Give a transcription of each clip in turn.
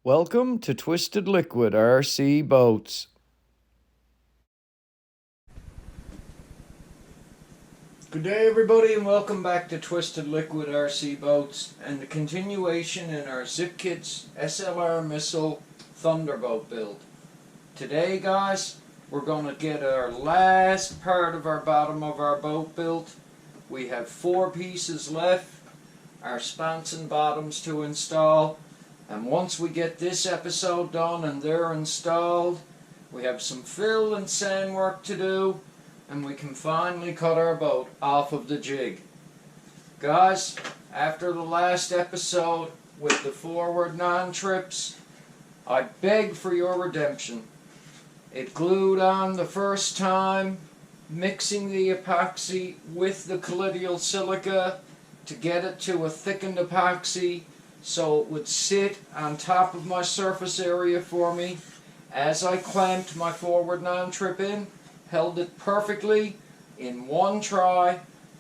Welcome to Twisted Liquid RC Boats. Good day everybody and welcome back to Twisted Liquid RC Boats and the continuation in our Zippkits SLR missile Thunderboat build. Today guys, we're going to get our last part of our bottom of our boat built. We have 4 pieces left, our sponson bottoms to install, and once we get this episode done and they're installed, we have some fill and sand work to do, and we can finally cut our boat off of the jig. Guys, after the last episode with the forward non-trips, I beg for your redemption. It glued on the first time, mixing the epoxy with the colloidal silica to get it to a thickened epoxy so it would sit on top of my surface area for me. As I clamped my forward non-trip in, held it perfectly in one try,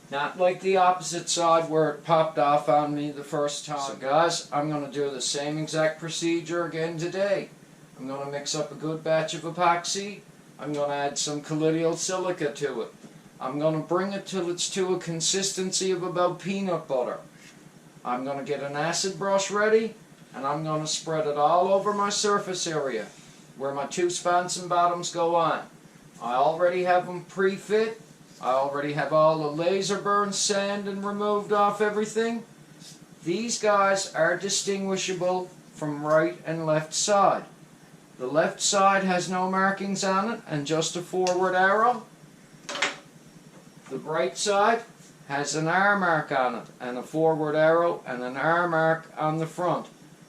not like the opposite side where it popped off on me the first time. So guys, I'm going to do the same exact procedure again today. I'm going to mix up a good batch of epoxy. I'm going to add some colloidal silica to it. I'm going to bring it till it's to a consistency of about peanut butter. I'm going to get an acid brush ready, and I'm going to spread it all over my surface area where my 2 sponson bottoms go on. I already have them pre-fit. I already have all the laser burn sand and removed off everything. These guys are distinguishable from right and left side. The left side has no markings on it and just a forward arrow. The right side has an R mark on it and a forward arrow and an R mark on the front.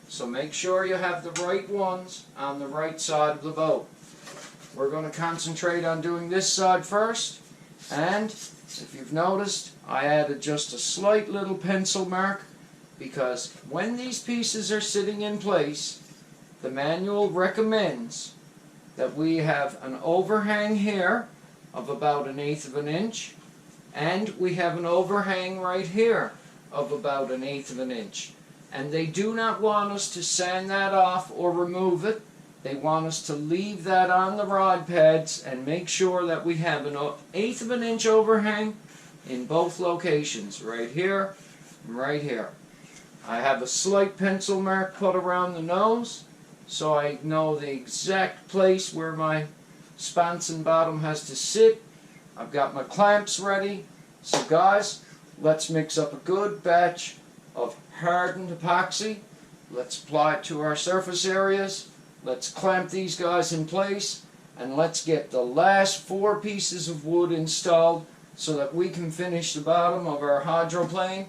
So make sure you have the right ones on the right side of the boat. We're going to concentrate on doing this side first, and if you've noticed, I added just a slight little pencil mark because when these pieces are sitting in place, the manual recommends that we have an overhang here of about 1/8 of an inch, and we have an overhang right here of about 1/8 of an inch. And they do not want us to sand that off or remove it. They want us to leave that on the rod pads and make sure that we have an 1/8 of an inch overhang in both locations, right here and right here. I have a slight pencil mark put around the nose so I know the exact place where my sponson bottom has to sit. I've got my clamps ready. So guys, let's mix up a good batch of hardened epoxy. Let's apply it to our surface areas. Let's clamp these guys in place, and let's get the last 4 pieces of wood installed so that we can finish the bottom of our hydroplane,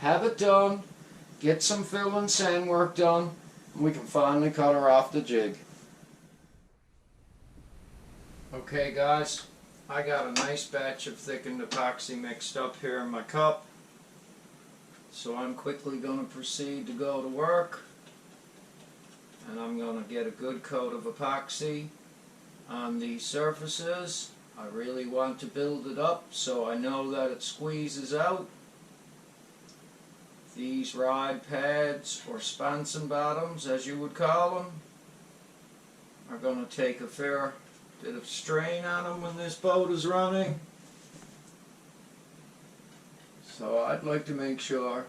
have it done, get some fill and sand work done, and we can finally cut her off the jig. Okay guys, I got a nice batch of thickened epoxy mixed up here in my cup, so I'm quickly going to proceed to go to work. And I'm going to get a good coat of epoxy on these surfaces. I really want to build it up so I know that it squeezes out. These ride pads, or sponson bottoms as you would call them, are going to take a fair bit of strain on them when this boat is running. So I'd like to make sure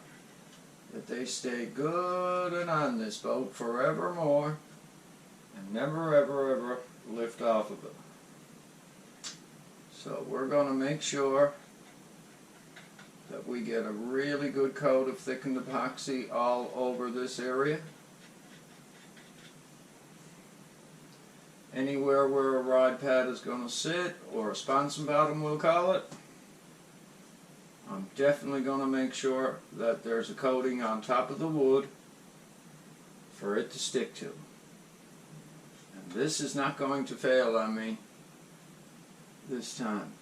that they stay good and on this boat forevermore and never ever ever lift off of it. So we're going to make sure that we get a really good coat of thickened epoxy all over this area. Anywhere where a rod pad is going to sit, or a sponson bottom we'll call it, I'm definitely going to make sure that there's a coating on top of the wood for it to stick to. And this is not going to fail on me this time.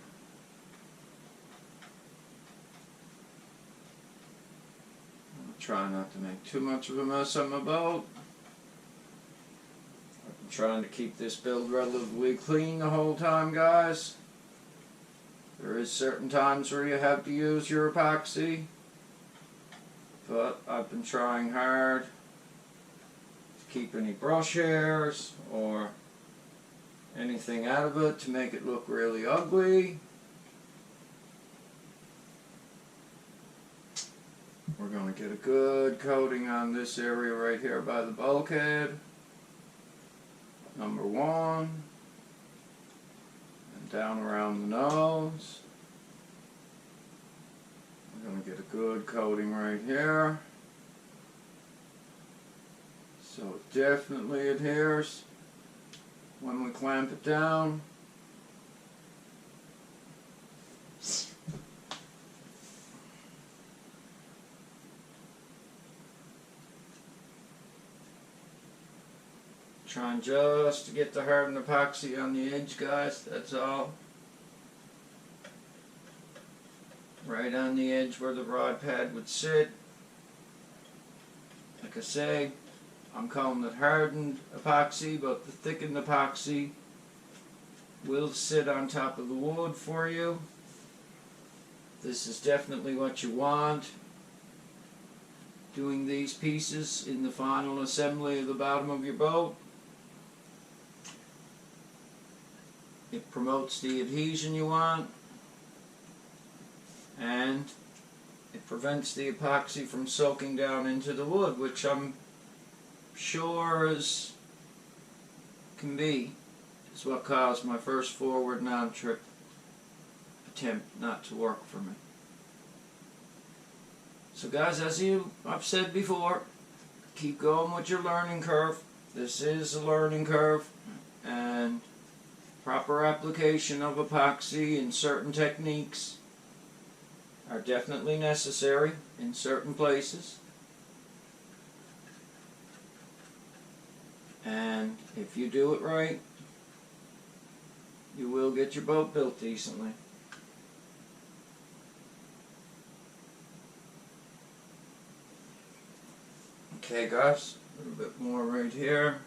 I'll try not to make too much of a mess on my boat. I've been trying to keep this build relatively clean the whole time, guys. There is certain times where you have to use your epoxy, but I've been trying hard to keep any brush hairs or anything out of it to make it look really ugly. We're going to get a good coating on this area right here by the bulkhead. Number one. And down around the nose. We're going to get a good coating right here. So it definitely adheres when we clamp it down. Trying just to get the hardened epoxy on the edge, guys, that's all. Right on the edge where the rod pad would sit. Like I say, I'm calling it hardened epoxy, but the thickened epoxy will sit on top of the wood for you. This is definitely what you want. Doing these pieces in the final assembly of the bottom of your boat. It promotes the adhesion you want, and it prevents the epoxy from soaking down into the wood, which I'm sure can be is what caused my first forward non-trip attempt not to work for me. So guys, as I've said before, keep going with your learning curve. This is a learning curve, and proper application of epoxy and certain techniques are definitely necessary in certain places. And if you do it right, you will get your boat built decently. Okay guys, a little bit more right here.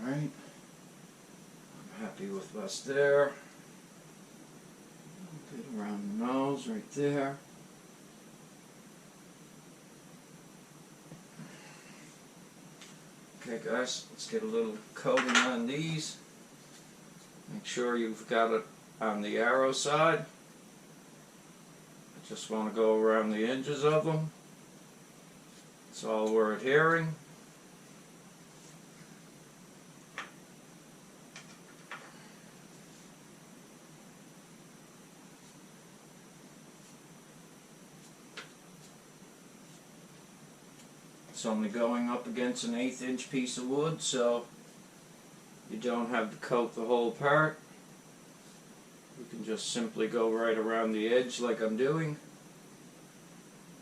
Alright, I'm happy with what's there. Get around the nose right there. Okay guys, let's get a little coating on these. Make sure you've got it on the arrow side. I just want to go around the edges of them. That's all we're adhering. It's only going up against an 1/8 inch piece of wood, so you don't have to coat the whole part. You can just simply go right around the edge like I'm doing,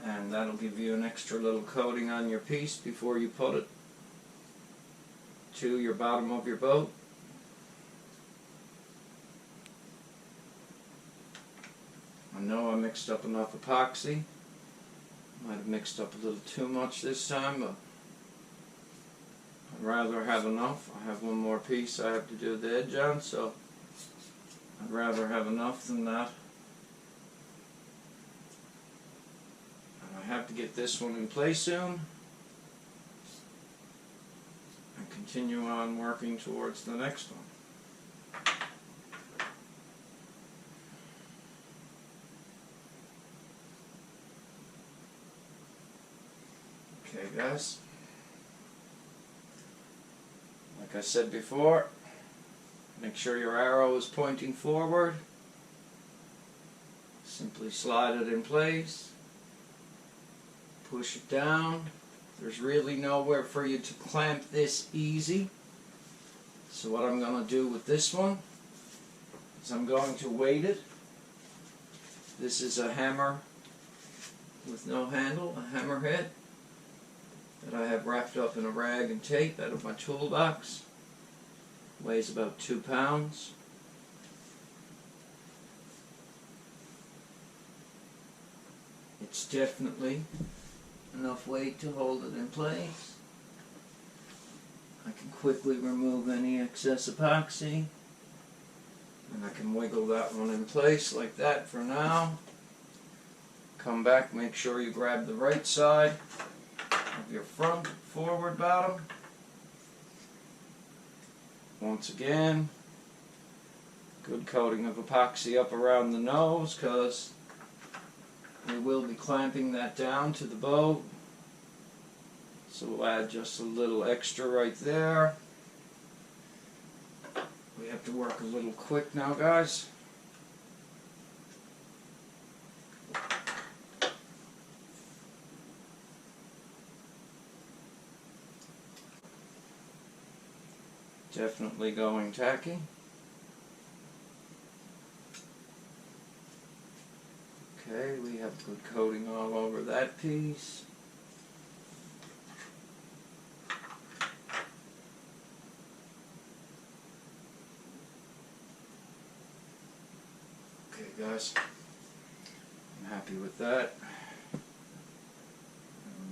and that'll give you an extra little coating on your piece before you put it to your bottom of your boat. I know I mixed up enough epoxy. Might have mixed up a little too much this time, but I'd rather have enough. I have one more piece I have to do the edge on, so I'd rather have enough than that. And I have to get this one in place soon and continue on working towards the next one. Okay guys, like I said before, make sure your arrow is pointing forward. Simply slide it in place, push it down. There's really nowhere for you to clamp this easy. So what I'm going to do with this one is I'm going to weight it. This is a hammer with no handle, a hammer head, that I have wrapped up in a rag and tape out of my toolbox. Weighs about 2 pounds. It's definitely enough weight to hold it in place. I can quickly remove any excess epoxy, And I can wiggle that one in place like that for now. Come back, make sure you grab the right side of your front forward bottom. Once again, good coating of epoxy up around the nose, because we will be clamping that down to the boat. So we'll add just a little extra right there. We have to work a little quick now, guys. Definitely going tacky. Okay, we have good coating all over that piece. Okay, guys, I'm happy with that.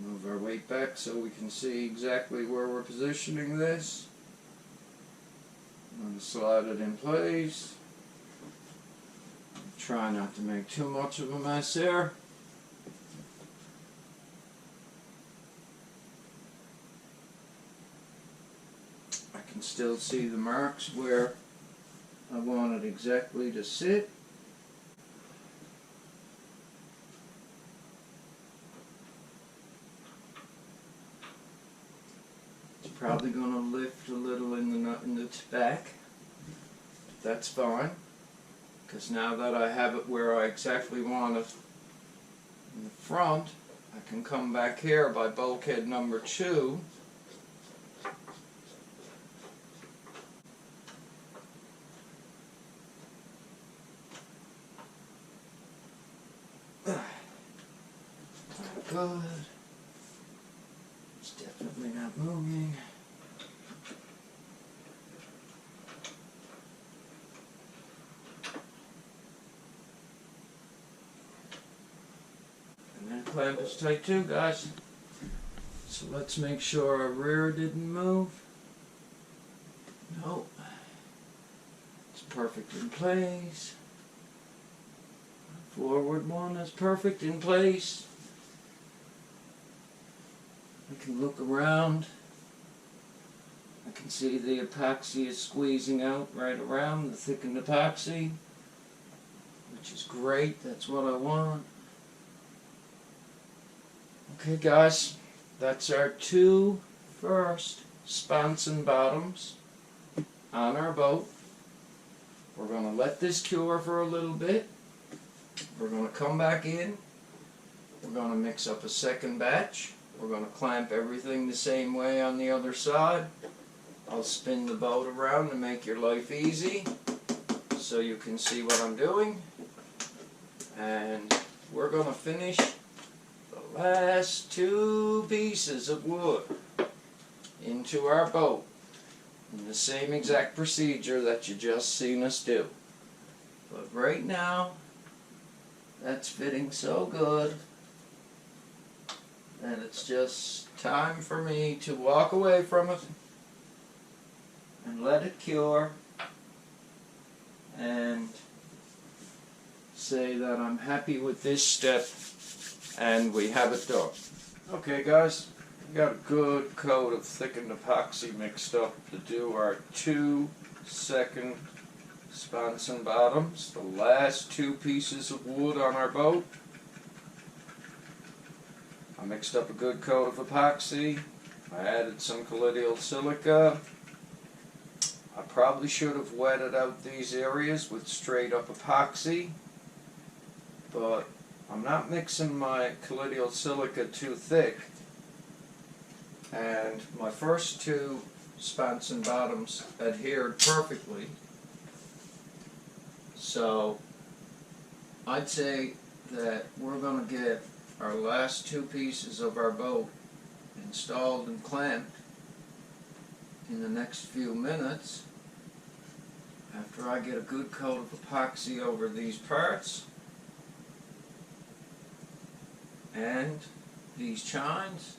Move our weight back so we can see exactly where we're positioning this. I'm going to slide it in place. Try not to make too much of a mess there. I can still see the marks where I want it exactly to sit. It's probably going to lift a little in the back. That's fine, because now that I have it where I exactly want it in the front, I can come back here by bulkhead number 2. Good. It's definitely not moving. Clamp is tight too, guys. So let's make sure our rear didn't move. Nope. It's perfect in place. Forward one is perfect in place. I can look around. I can see the epoxy is squeezing out right around the thickened epoxy, which is great. That's what I want. Okay, guys, that's our 2 first sponson bottoms on our boat. We're going to let this cure for a little bit. We're going to come back in. We're going to mix up a second batch. We're going to clamp everything the same way on the other side. I'll spin the boat around to make your life easy so you can see what I'm doing. And we're going to finish the last 2 pieces of wood into our boat in the same exact procedure that you just seen us do. But right now, that's fitting so good that it's just time for me to walk away from it and let it cure and say that I'm happy with this step and we have it done. Okay, guys, we got a good coat of thickened epoxy mixed up to do our 2 second sponson bottoms, the last 2 pieces of wood on our boat. I mixed up a good coat of epoxy. I added some colloidal silica. I probably should have wetted out these areas with straight up epoxy, but I'm not mixing my colloidal silica too thick, and my first 2 sponson bottoms adhered perfectly. So I'd say that we're going to get our last 2 pieces of our boat installed and clamped in the next few minutes after I get a good coat of epoxy over these parts and these chines,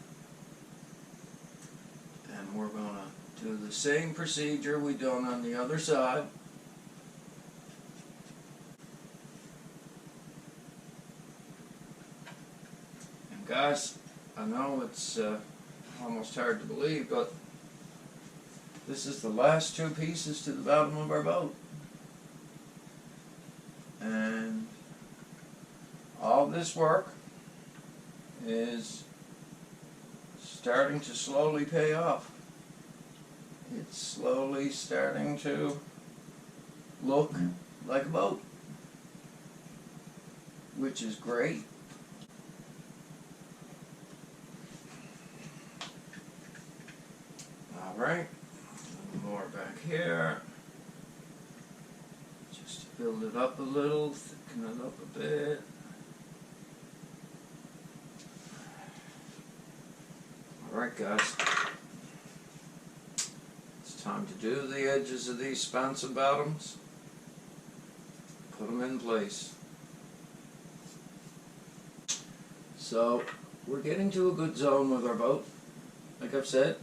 and we're going to do the same procedure we done on the other side. guys, I know it's almost hard to believe, but this is the last two pieces to the bottom of our boat. And all this work is starting to slowly pay off. It's slowly starting to look like a boat, which is great. Alright, a little more back here. Just to build it up a little, thicken it up a bit. Alright guys, it's time to do the edges of these Sponson bottoms. Put them in place. So, we're getting to a good zone with our boat. Like I've said,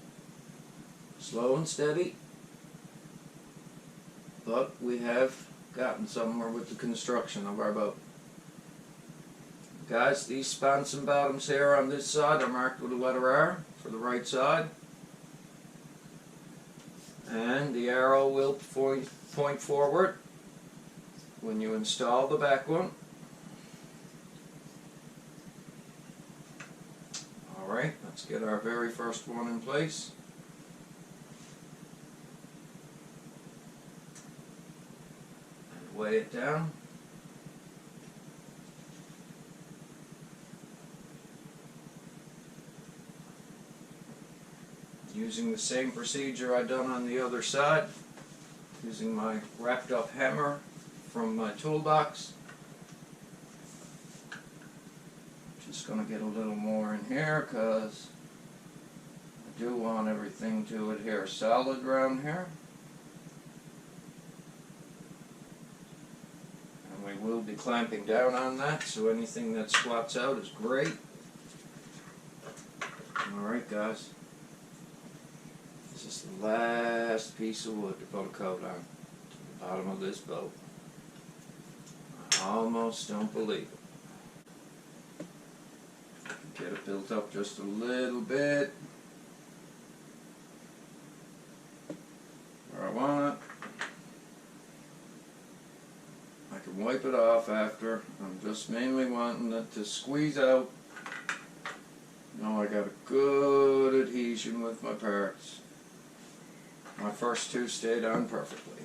slow and steady, but we have gotten somewhere with the construction of our boat. Guys, these Sponson bottoms here on this side are marked with a letter R for the right side, and the arrow will point forward when you install the back one. Alright, let's get our very first one in place. And weigh it down. Using the same procedure I done on the other side, using my wrapped up hammer from my toolbox. Just going to get a little more in here because I do want everything to adhere solid around here. And we will be clamping down on that, so anything that squats out is great. Alright guys, this is the last piece of wood to put a coat on to the bottom of this boat. I almost don't believe it. Get it built up just a little bit where I want it. I can wipe it off after. I'm just mainly wanting it to squeeze out. Now I got a good adhesion with my parts. My first two stayed on perfectly.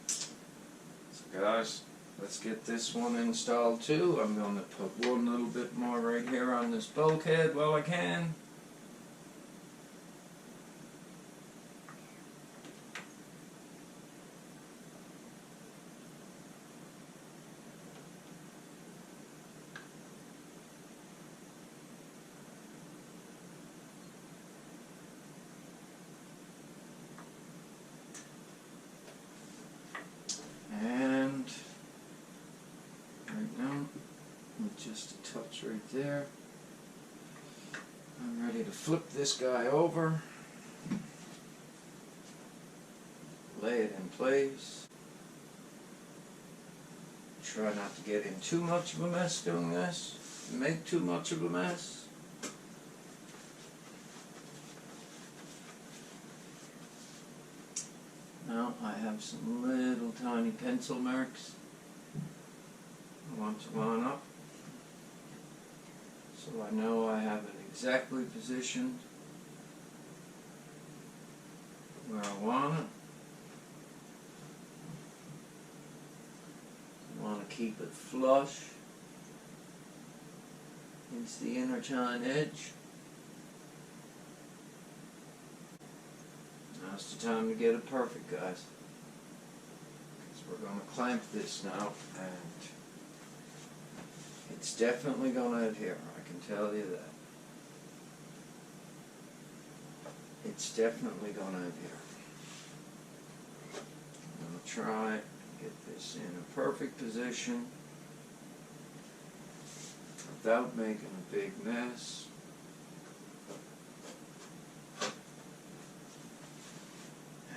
So guys, let's get this one installed too. I'm going to put one little bit more right here on this bulkhead while I can. And right now, just a touch right there. I'm ready to flip this guy over, lay it in place. Try not to get in too much of a mess doing this, make too much of a mess. Now I have some little tiny pencil marks I want to line up, so I know I have it exactly positioned where I want it. I want to keep it flush against the inner chine edge. Now's the time to get it perfect, guys. Because we're going to clamp this now, and it's definitely going to adhere, I can tell you that. It's definitely going to adhere. I'm going to try and get this in a perfect position without making a big mess.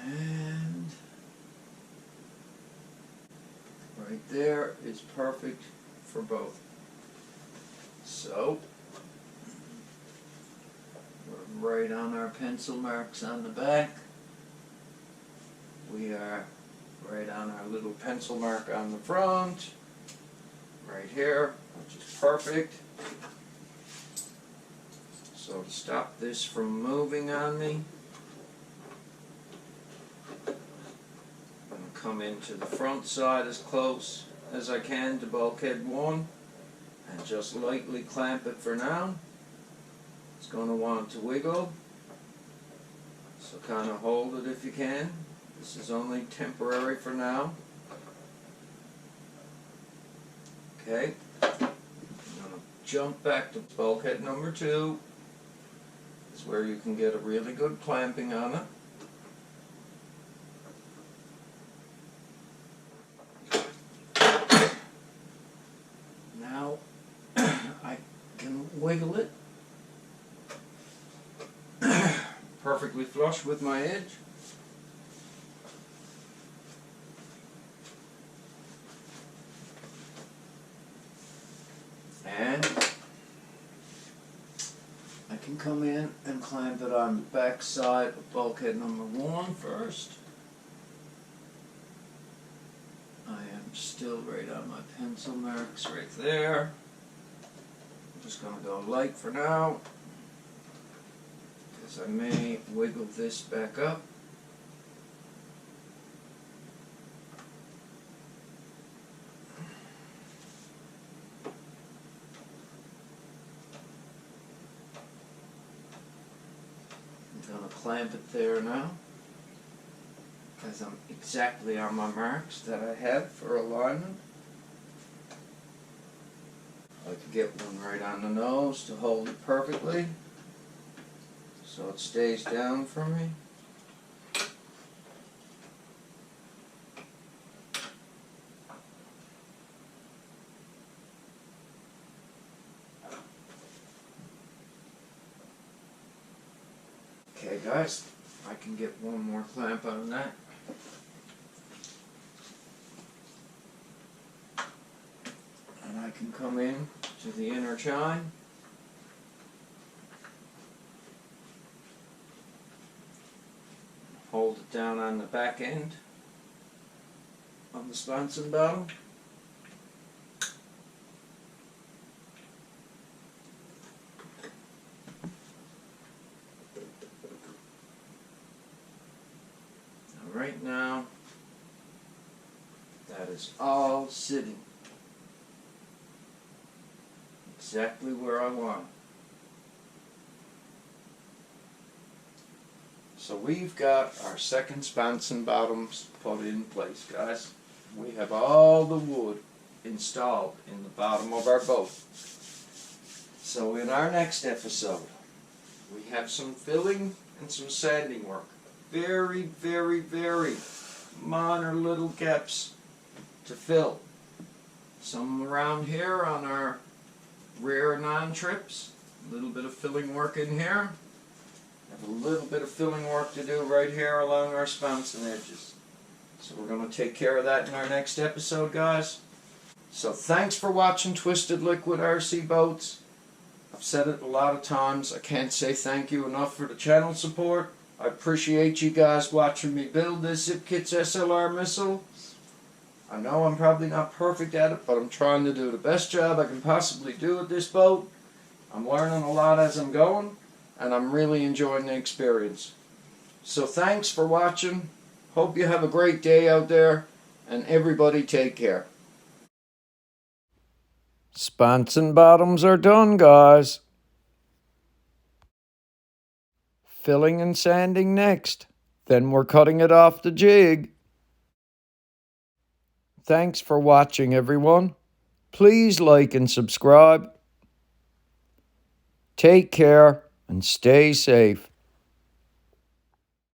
And right there is perfect for both. So right on our pencil marks on the back. We are right on our little pencil mark on the front, right here, which is perfect. So to stop this from moving on me, I'm going to come into the front side as close as I can to bulkhead 1 and just lightly clamp it for now. It's going to want to wiggle, so kind of hold it if you can. This is only temporary for now. Okay, I'm going to jump back to bulkhead number 2. This is where you can get a really good clamping on it. Now I can wiggle it perfectly flush with my edge. And I can come in and clamp it on the back side of bulkhead number 1 first. I am still right on my pencil marks right there. I'm just going to go light for now, because I may wiggle this back up. I'm going to clamp it there now, because I'm exactly on my marks that I have for alignment. I can get one right on the nose to hold it perfectly, so it stays down for me. Okay guys, I can get one more clamp on that. And I can come in to the inner chine. Hold it down on the back end on the Sponson bottom. Right now, that is all sitting exactly where I want it. So we've got our second Sponson bottoms put in place, guys. We have all the wood installed in the bottom of our boat. So in our next episode, we have some filling and some sanding work. Very, very, very minor little gaps to fill. Some around here on our rear non-trips. A little bit of filling work in here. Have a little bit of filling work to do right here along our Sponson edges. So we're going to take care of that in our next episode, guys. So thanks for watching Twisted Liquid RC Boats. I've said it a lot of times. I can't say thank you enough for the channel support. I appreciate you guys watching me build this Zippkits SLR missile. I know I'm probably not perfect at it, but I'm trying to do the best job I can possibly do with this boat. I'm learning a lot as I'm going, and I'm really enjoying the experience. So thanks for watching. Hope you have a great day out there, and everybody take care. Sponson bottoms are done, guys. Filling and sanding next. Then we're cutting it off the jig. Thanks for watching, everyone. Please like and subscribe. Take care and stay safe.